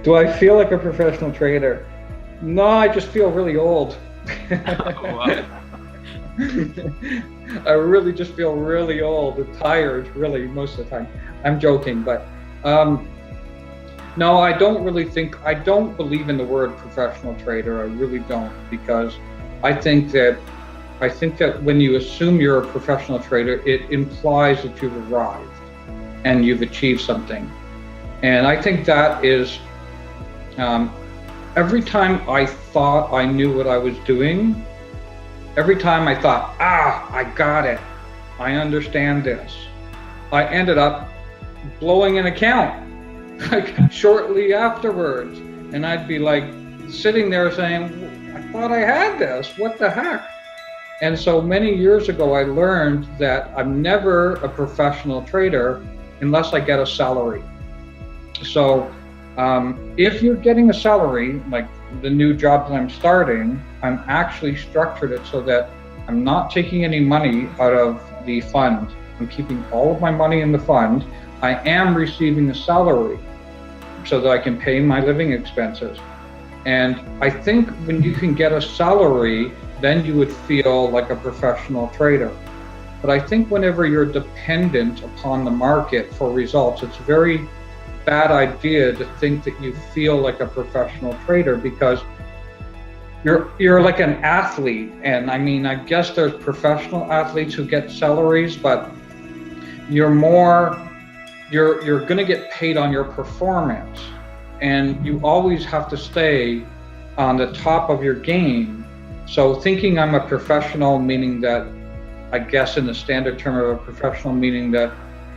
Do I feel like a professional trader? No, I just feel really old. Oh, wow. I really just feel really old and tired, really, most of the time. I'm joking, but no, I don't believe in the word professional trader. I really don't, because I think that when you assume you're a professional trader, it implies that you've arrived and you've achieved something. And I think that is, every time I thought I knew what I was doing, every time I thought, I got it, I understand this, I ended up blowing an account like shortly afterwards. And I'd be like sitting there saying, I thought I had this, what the heck? And so many years ago, I learned that I'm never a professional trader unless I get a salary. So if you're getting a salary, like the new job that I'm starting, I'm actually structured it so that I'm not taking any money out of the fund. I'm keeping all of my money in the fund. I am receiving a salary so that I can pay my living expenses. And I think when you can get a salary, then you would feel like a professional trader. But I think whenever you're dependent upon the market for results, it's a very bad idea to think that you feel like a professional trader, because you're like an athlete. And I mean, I guess there's professional athletes who get salaries, but you're going to get paid on your performance, and you always have to stay on the top of your game. So thinking I'm a professional, meaning that, I guess in the standard term of a professional, meaning that,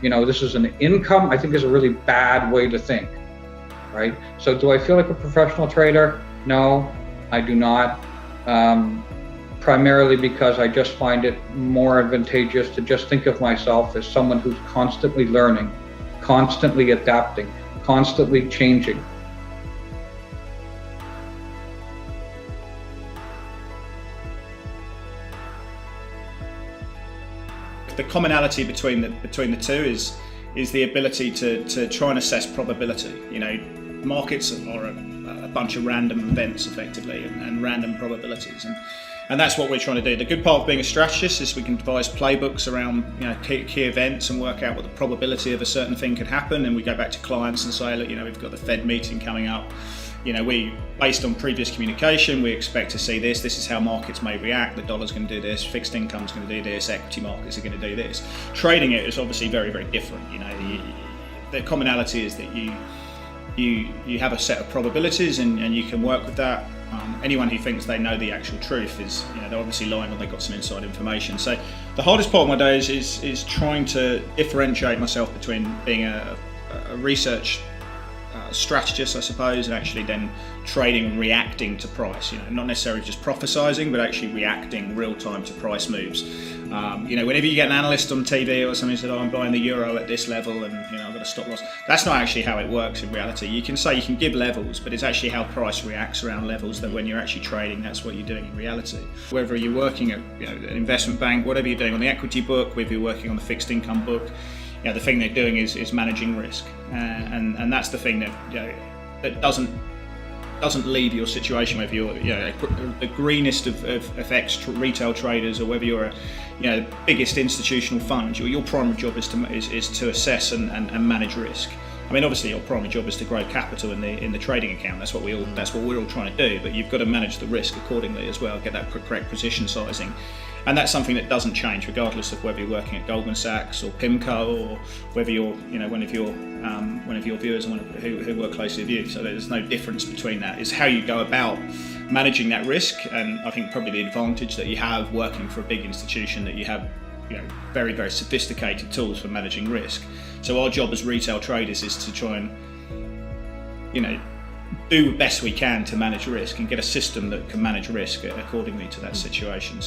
this is an income, I think is a really bad way to think, right? So do I feel like a professional trader? No, I do not. Primarily because I just find it more advantageous to just think of myself as someone who's constantly learning, constantly adapting, constantly changing. The commonality between the two is the ability to try and assess probability. Markets are a bunch of random events, effectively, and random probabilities, and that's what we're trying to do. The good part of being a strategist is we can devise playbooks around key events and work out what the probability of a certain thing could happen. And we go back to clients and say, look, we've got the Fed meeting coming up. We, based on previous communication, we expect to see this. This is how markets may react. The dollar's going to do this. Fixed income's going to do this. Equity markets are going to do this. Trading it is obviously very, very different. The commonality is that you have a set of probabilities and you can work with that. Anyone who thinks they know the actual truth is, they're obviously lying, or they've got some inside information. So the hardest part of my day is trying to differentiate myself between being a research strategist, I suppose, and actually then trading and reacting to price. Not necessarily just prophesizing, but actually reacting real time to price moves. Whenever you get an analyst on TV or something said, I'm buying the euro at this level and I've got a stop loss. That's not actually how it works in reality. You can say you can give levels, but it's actually how price reacts around levels that when you're actually trading, that's what you're doing in reality. Whether you're working at an investment bank, whatever you're doing on the equity book, whether you're working on the fixed income book, the thing they're doing is managing risk, and that's the thing that doesn't leave your situation. Whether you're the greenest of ex retail traders, or whether you're the biggest institutional fund, your primary job is to assess and manage risk. I mean, obviously your primary job is to grow capital in the trading account. That's what we're all trying to do. But you've got to manage the risk accordingly as well. Get that correct position sizing. And that's something that doesn't change regardless of whether you're working at Goldman Sachs or PIMCO, or whether you're one of your viewers who work closely with you. So there's no difference between that. It's how you go about managing that risk. And I think probably the advantage that you have working for a big institution, that you have very, very sophisticated tools for managing risk. So our job as retail traders is to try and do the best we can to manage risk and get a system that can manage risk accordingly to that situation.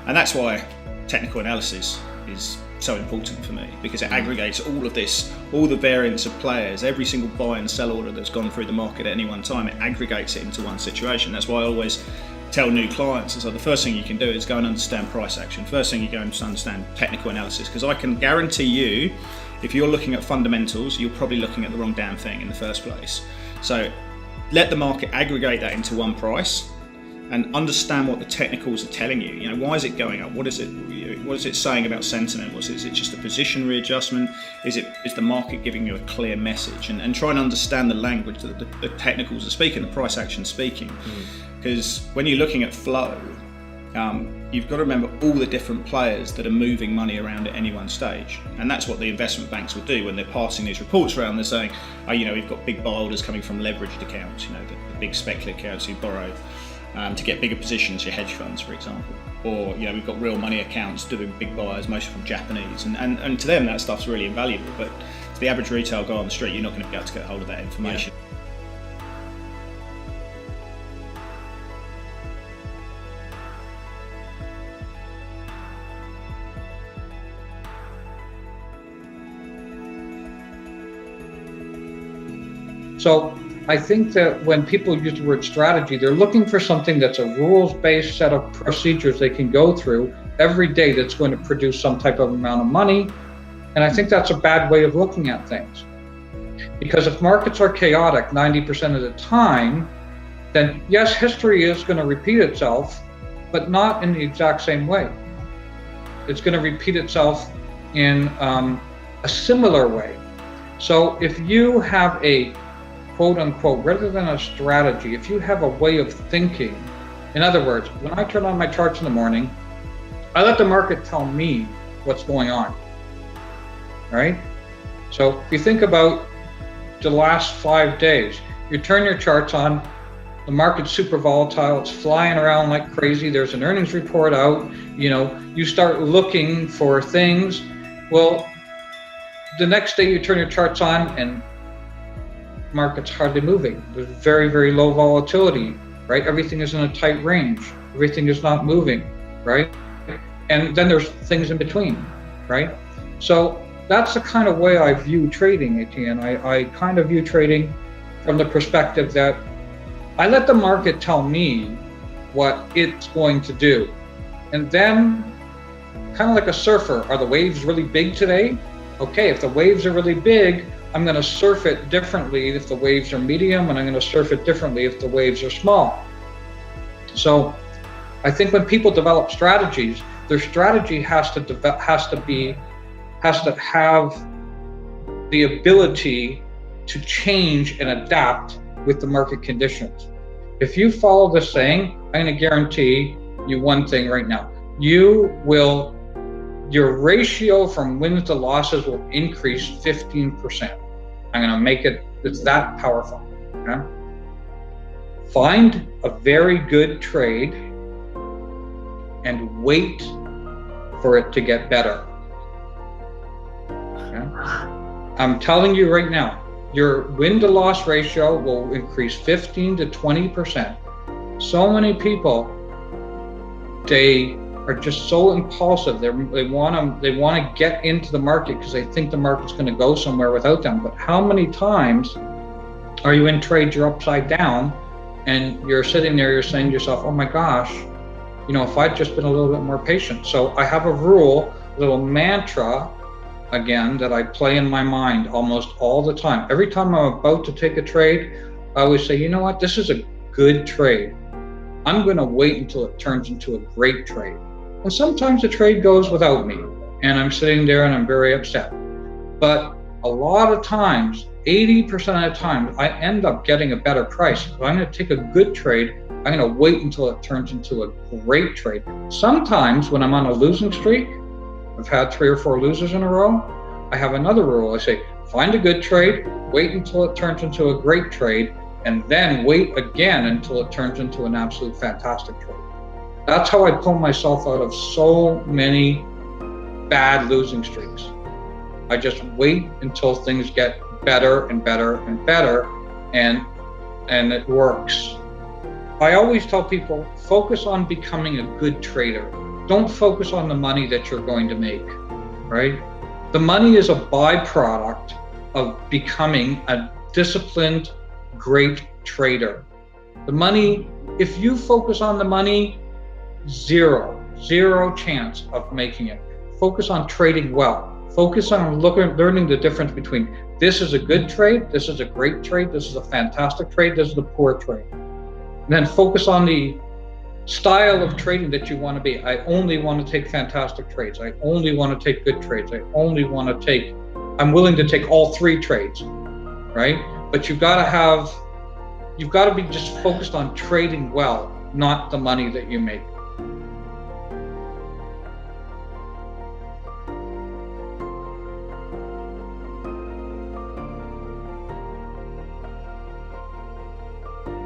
And that's why technical analysis is so important for me, because it aggregates all of this, all the variance of players, every single buy and sell order that's gone through the market at any one time. It aggregates it into one situation. That's why I always tell new clients, the first thing you can do is go and understand price action. First thing you go and understand technical analysis, because I can guarantee you, if you're looking at fundamentals, you're probably looking at the wrong damn thing in the first place. So let the market aggregate that into one price and understand what the technicals are telling you. You know, why is it going up? What is it saying about sentiment? Is it just a position readjustment? Is the market giving you a clear message? And try and understand the language that the technicals are speaking, the price action speaking. Because when you're looking at flow, you've got to remember all the different players that are moving money around at any one stage. And that's what the investment banks will do when they're passing these reports around. They're saying, oh, you know, we've got big buy orders coming from leveraged accounts, you know, the big speculative accounts who borrow to get bigger positions, your hedge funds, for example. Or, you know, we've got real money accounts doing big buys, mostly from Japanese. And to them, that stuff's really invaluable. But to the average retail guy on the street, you're not going to be able to get hold of that information. Yeah. So I think that when people use the word strategy, they're looking for something that's a rules-based set of procedures they can go through every day that's going to produce some type of amount of money. And I think that's a bad way of looking at things. Because if markets are chaotic 90% of the time, then yes, history is going to repeat itself, but not in the exact same way. It's going to repeat itself in a similar way. So if you have a quote unquote, rather than a strategy, if you have a way of thinking, in other words, when I turn on my charts in the morning, I let the market tell me what's going on, right? So if you think about the last 5 days, you turn your charts on, the market's super volatile, it's flying around like crazy, there's an earnings report out, you know, you start looking for things. Well, the next day you turn your charts on and market's hardly moving. There's very, very low volatility, right? Everything is in a tight range. Everything is not moving, right? And then there's things in between, right? So that's the kind of way I view trading, Etienne. I kind of view trading from the perspective that I let the market tell me what it's going to do. And then, kind of like a surfer, are the waves really big today? Okay, if the waves are really big, I'm going to surf it differently if the waves are medium, and I'm going to surf it differently if the waves are small. So I think when people develop strategies, their strategy has to have the ability to change and adapt with the market conditions. If you follow this saying, I'm going to guarantee you one thing right now. Your ratio from wins to losses will increase 15%. I'm going to make it's that powerful. Okay? Find a very good trade and wait for it to get better. Okay? I'm telling you right now, your win to loss ratio will increase 15 to 20%. So many people, they are just so impulsive. They want to get into the market because they think the market's going to go somewhere without them. But how many times are you in trades, you're upside down, and you're sitting there, you're saying to yourself, oh my gosh, you know, if I'd just been a little bit more patient. So I have a rule, a little mantra, again, that I play in my mind almost all the time. Every time I'm about to take a trade, I always say, you know what, this is a good trade. I'm going to wait until it turns into a great trade. And sometimes the trade goes without me, and I'm sitting there and I'm very upset. But a lot of times, 80% of the time, I end up getting a better price. If I'm going to take a good trade, I'm going to wait until it turns into a great trade. Sometimes when I'm on a losing streak, I've had 3 or 4 losers in a row, I have another rule. I say, find a good trade, wait until it turns into a great trade, and then wait again until it turns into an absolute fantastic trade. That's how I pull myself out of so many bad losing streaks. I just wait until things get better and better and better, and it works. I always tell people, focus on becoming a good trader. Don't focus on the money that you're going to make, right? The money is a byproduct of becoming a disciplined, great trader. The money, if you focus on the money, zero chance of making it. Focus on trading well. Focus on learning the difference between this is a good trade, this is a great trade, this is a fantastic trade, this is a poor trade. And then focus on the style of trading that you want to be. I only want to take fantastic trades. I only want to take good trades. I'm willing to take all 3 trades, right? But you've got to be just focused on trading well, not the money that you make.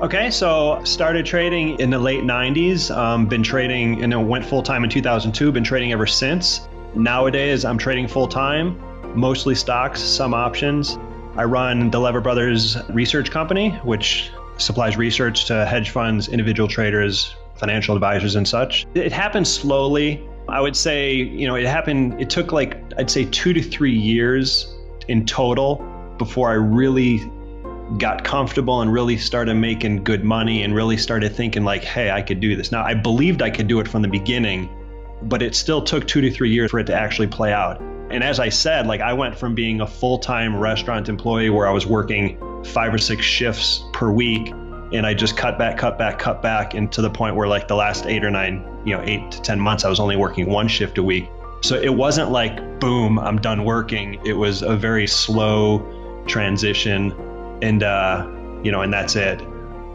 Okay, so started trading in the late 90s, been trading, went full-time in 2002, been trading ever since. Nowadays, I'm trading full-time, mostly stocks, some options. I run the Lever Brothers research company, which supplies research to hedge funds, individual traders, financial advisors and such. It happened slowly. I would say, it took I'd say 2 to 3 years in total before I really got comfortable and really started making good money and really started thinking hey, I could do this. Now, I believed I could do it from the beginning, but it still took 2 to 3 years for it to actually play out. And as I said, I went from being a full-time restaurant employee where I was working 5 or 6 shifts per week, and I just cut back, and to the point where the last 8 to 10 months, I was only working 1 shift a week. So it wasn't boom, I'm done working. It was a very slow transition. And that's it.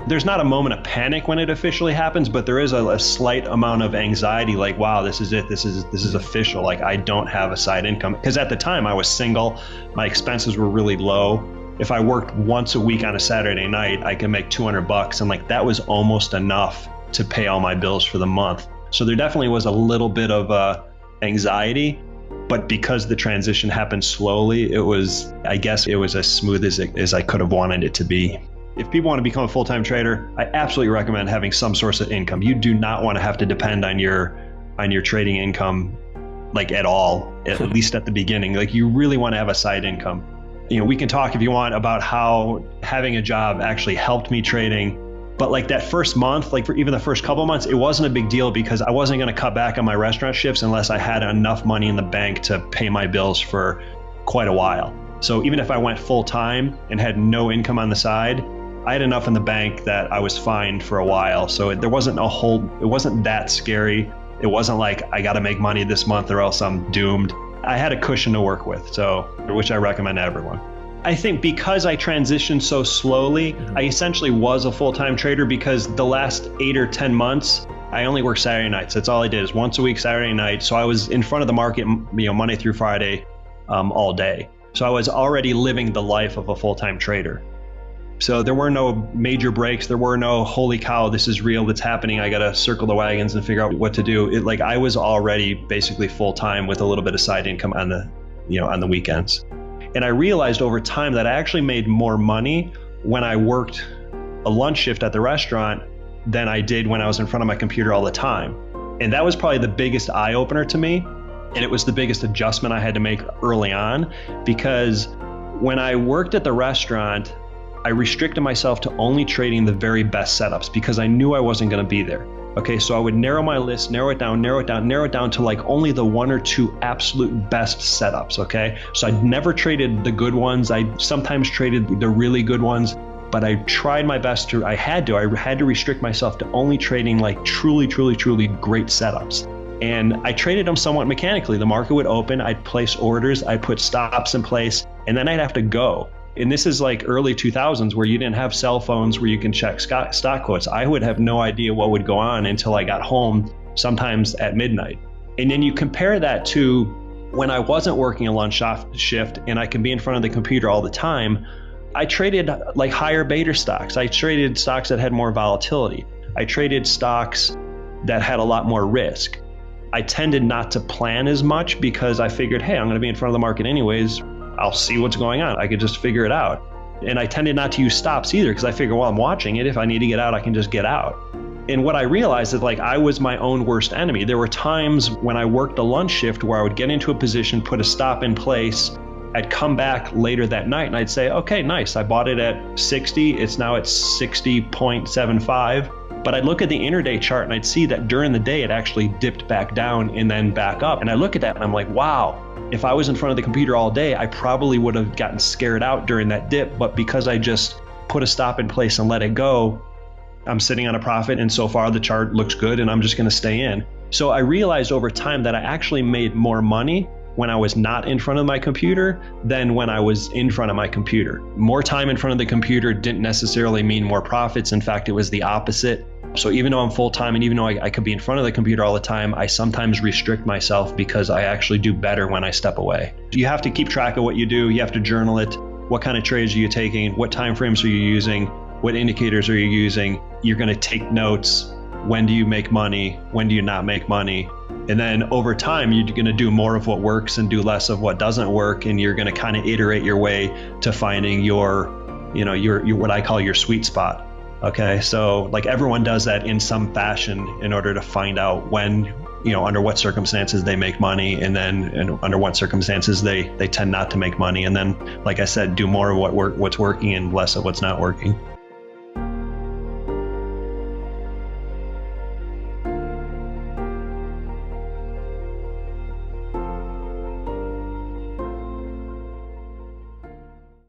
There's not a moment of panic when it officially happens, but there is a slight amount of anxiety, wow, this is it. This is official. I don't have a side income. Because at the time I was single, my expenses were really low. If I worked once a week on a Saturday night, I could make $200, and that was almost enough to pay all my bills for the month. So there definitely was a little bit of anxiety. But because the transition happened slowly, I guess it was as smooth as I could have wanted it to be. If people want to become a full-time trader, I absolutely recommend having some source of income. You do not want to have to depend on your trading income at all, at least at the beginning. You really want to have a side income. We can talk if you want about how having a job actually helped me trading. But that first month, for even the first couple of months, it wasn't a big deal because I wasn't going to cut back on my restaurant shifts unless I had enough money in the bank to pay my bills for quite a while. So even if I went full time and had no income on the side, I had enough in the bank that I was fine for a while. So it wasn't that scary. It wasn't I got to make money this month or else I'm doomed. I had a cushion to work with, which I recommend to everyone. I think because I transitioned so slowly, I essentially was a full-time trader because the last 8 or 10 months, I only worked Saturday nights. That's all I did is once a week, Saturday night. So I was in front of the market, Monday through Friday, all day. So I was already living the life of a full-time trader. So there were no major breaks. There were no, holy cow, this is real, that's happening. I got to circle the wagons and figure out what to do. I was already basically full-time with a little bit of side income on the weekends. And I realized over time that I actually made more money when I worked a lunch shift at the restaurant than I did when I was in front of my computer all the time. And that was probably the biggest eye opener to me. And it was the biggest adjustment I had to make early on, because when I worked at the restaurant, I restricted myself to only trading the very best setups because I knew I wasn't going to be there. Okay, so I would narrow my list, narrow it down to only the 1 or 2 absolute best setups, okay? So I never traded the good ones. I sometimes traded the really good ones, but I tried my best I had to restrict myself to only trading truly great setups. And I traded them somewhat mechanically. The market would open, I'd place orders, I'd put stops in place, and then I'd have to go. And this is early 2000s where you didn't have cell phones where you can check stock quotes. I would have no idea what would go on until I got home, sometimes at midnight. And then you compare that to when I wasn't working a lunch shift and I can be in front of the computer all the time. I traded higher beta stocks. I traded stocks that had more volatility. I traded stocks that had a lot more risk. I tended not to plan as much because I figured, hey, I'm going to be in front of the market anyways. I'll see what's going on. I could just figure it out. And I tended not to use stops either because I figure, well, I'm watching it. If I need to get out, I can just get out. And what I realized is I was my own worst enemy. There were times when I worked a lunch shift where I would get into a position, put a stop in place. I'd come back later that night and I'd say, okay, nice. I bought it at 60. It's now at 60.75. But I'd look at the intraday chart and I'd see that during the day it actually dipped back down and then back up. And I look at that and I'm like, wow, if I was in front of the computer all day, I probably would have gotten scared out during that dip. But because I just put a stop in place and let it go, I'm sitting on a profit, and so far the chart looks good and I'm just going to stay in. So I realized over time that I actually made more money when I was not in front of my computer than when I was in front of my computer. More time in front of the computer didn't necessarily mean more profits. In fact, it was the opposite. So even though I'm full-time and even though I could be in front of the computer all the time, I sometimes restrict myself because I actually do better when I step away. You have to keep track of what you do. You have to journal it. What kind of trades are you taking? What time frames are you using? What indicators are you using? You're going to take notes. When do you make money? When do you not make money? And then over time, you're going to do more of what works and do less of what doesn't work. And you're going to kind of iterate your way to finding your what I call your sweet spot. Okay. So like everyone does that in some fashion in order to find out when, under what circumstances they make money, and then under what circumstances they tend not to make money. And then, like I said, do more of what's working and less of what's not working.